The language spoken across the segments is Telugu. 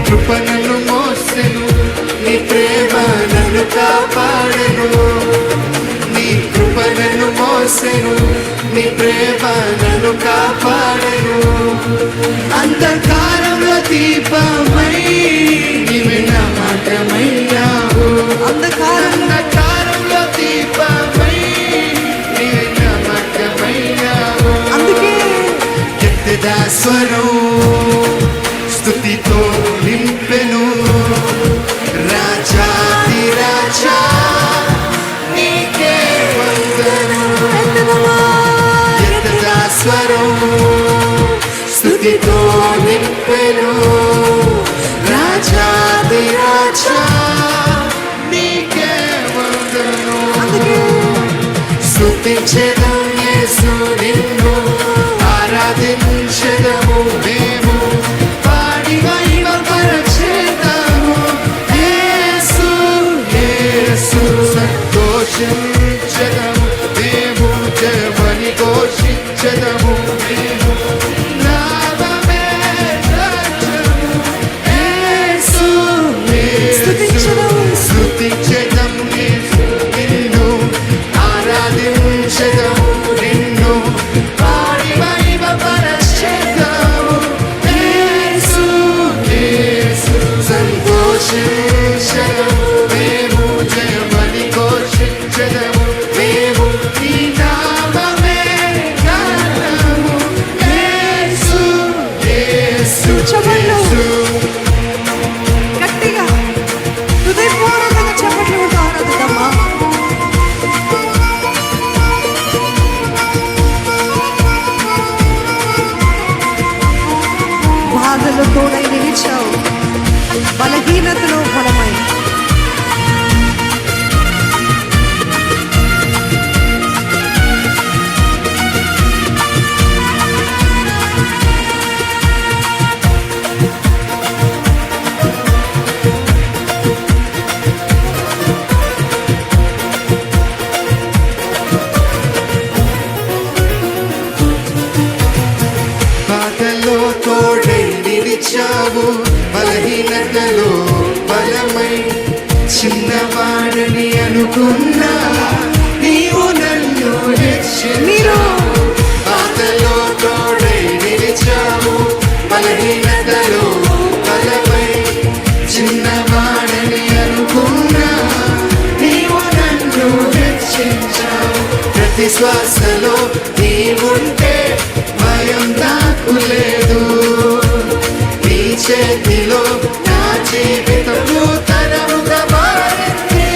కృప నన్ను మోసెను, నీ ప్రేమ నన్ను కాపాడెను. నీ కృప నన్ను మోసెను, నీ ప్రేమ నన్ను కాపాడెను. అంధకారంలో దీపమై నీవే నా మార్గమయ్యావు. అంధకారంలో దీపమై నీవే నా మార్గమయ్యావు. అందుకే ఎత్తెదా స్వరం స్తుతితో నింపెను. రాజాది రాజా నీకే వందనం. ఎత్తెదా స్వరం స్తుతితో నింపెను. రాజాది రాజా నీకే వందనం. స్తుతించెదం యేసు నిన్ను, ఆరాధించెదము మేము, పాడి మహిమపరచెదము యేసు యేసు. సంతోషించెదము మేము, జయమని ఘోషించెదము మేము. నామమే రాజ్యము యేసు యేసు. స్తుతించెదం యేసు నిన్ను, ఆరాధించెదము నిన్ను, పాడి మహిమపరచెదము యేసు యేసు. సంతోషించెదము మేము, జయమని ఘోషించెదము మేము. నీ నామమే గానము యేసు యేసు యేసు. గట్టిగా హృదయపూర్వకంగా చెప్పట్లు ఆరాధిద్దామా. బాధలు తోడై నిలిచావు, బలహీనతలో బలమై. బాధలో తోడై నిలిచావు, బలహీనతలో బలమై. చిన్నవాడని అనుకున్నా నీవు నన్ను హెచ్చించావు. బాధలో తోడై నిలిచావు, బలహీనతలో బలమై. చిన్నవాడని అనుకున్నా నీవు నన్ను హెచ్చించావు. ప్రతి శ్వాసలో నీవుంటే భయం నాకు లేదు. నీ చేతిలో నా జీవితం నూతనముగా మారింది.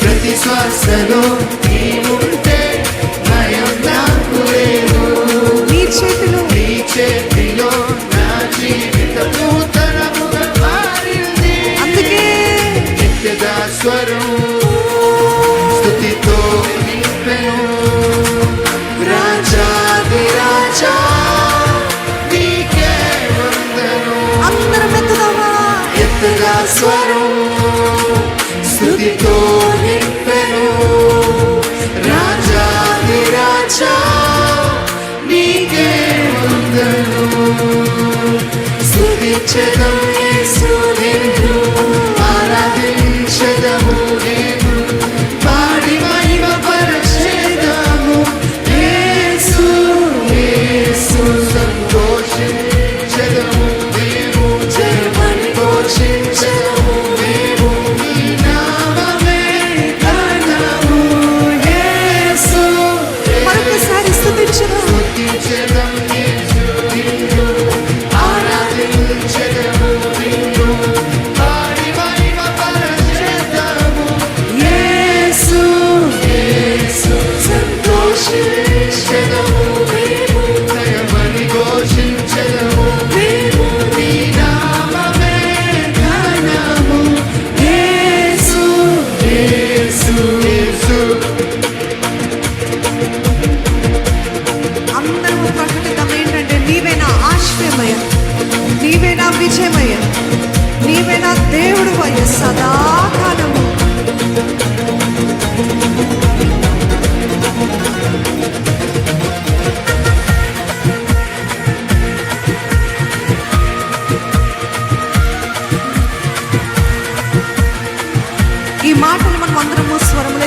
ప్రతి శ్వాసలో నీవుంటే భయం నాకు లేదు. నీ చేతిలో నా జీవితం నూతనముగా మారింది. అందుకే ఎత్తెదా స్వరం స్తుతితో నింపెను. రాజాది రాజా నీకే వందనం. అందరం ఎత్తుదామా. ఎత్తెదా స్వరం స్తుతితో నింపెను. రాజాది రాజా నీకే వందనం. స్తుతించెదం యేసు నిన్ను, ఆరాధించెదము నేను, పాడి మహిమపరచెదము యేసు యేసు. సంతోషించెదము మేము, జయమని ఘోషించెదము మేము. నీ నామమే గానము యేసు యేసు. మరొకసారి స్తుతించుదాం. స్తుతించెదం యేసు నిన్ను, ఆరాధించెదము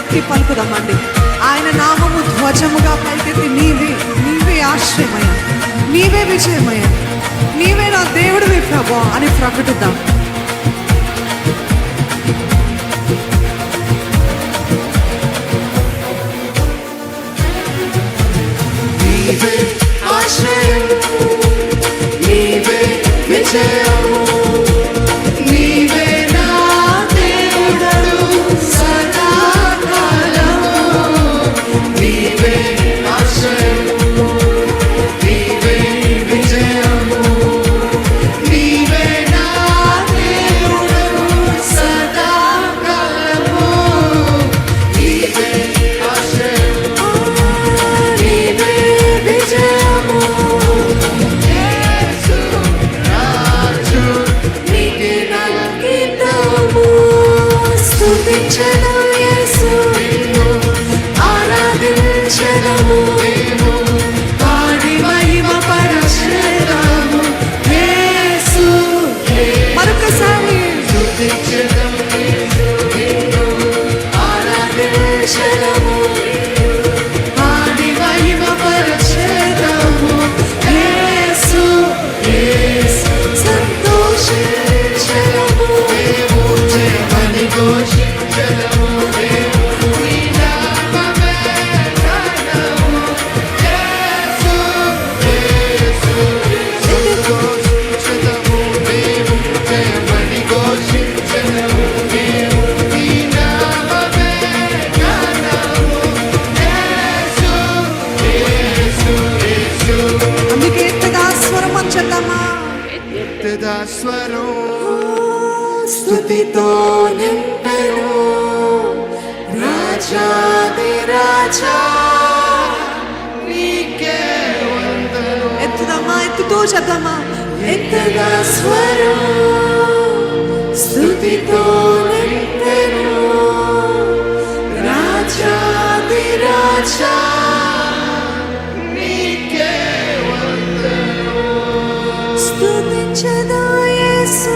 ఎత్తి పలుకుదామండి. ఆయన నామము ధ్వజముగా పైకెత్తి నీవే ఆశ్రయమయ, నీవే విజయమయ, నీవే నా దేవుడివి ప్రభువా అని ప్రకటిద్దాం. నీవే ఆశ్రయం, నీవే విజయం, నీవే నా దేవుడవు సదాకాలము. నీవే ఆశ్రయం, నీవే విజయము, నీవే నా దేవుడవు సదాకాలము. నీవే ఆశ్రయం, నీవే విజయము, యేసు రాజు నీకే అంకితము. స్తుతించెదము యేసు, ఆరాధించెదము, పాడి మహిమపరచెదము యేసు. మరొకసారి స్తుతించెదము యేసు, ఆరాధించెదము, పాడి మహిమపరచెదము యేసు. యేసు సంతోషించెదము, జయమని ఘోషించెదము, నీ నామమే ఘనము. యేసు, యేసు సంతోషించెదము, జయమని ఘోషించెదము, నీ నామమే ఘనము. యేసు, యేసు, యేసు. అందుకే ఎత్తగా స్వరం అని చెప్తామా. ఎత్తదా స్వరం స్తుతితో నింపెను, రాజాది రాజా నీకే వందనం. ఎత్తుదామా, ఎత్తుతూ చెప్దామా. ఎత్తదా స్వరం స్తుతితో నింపెను, రాజాది రాజా నీకే స్తుతించెదా యేసు,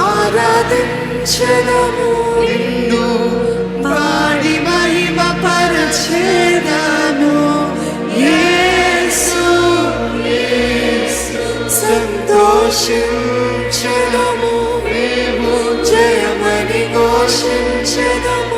ఆరాధించెదము, నిన్ను పాడి మహిమపరచెదము యేసు. యేసు సంతోషించెదము, మేము జయమని ఘోషించెదము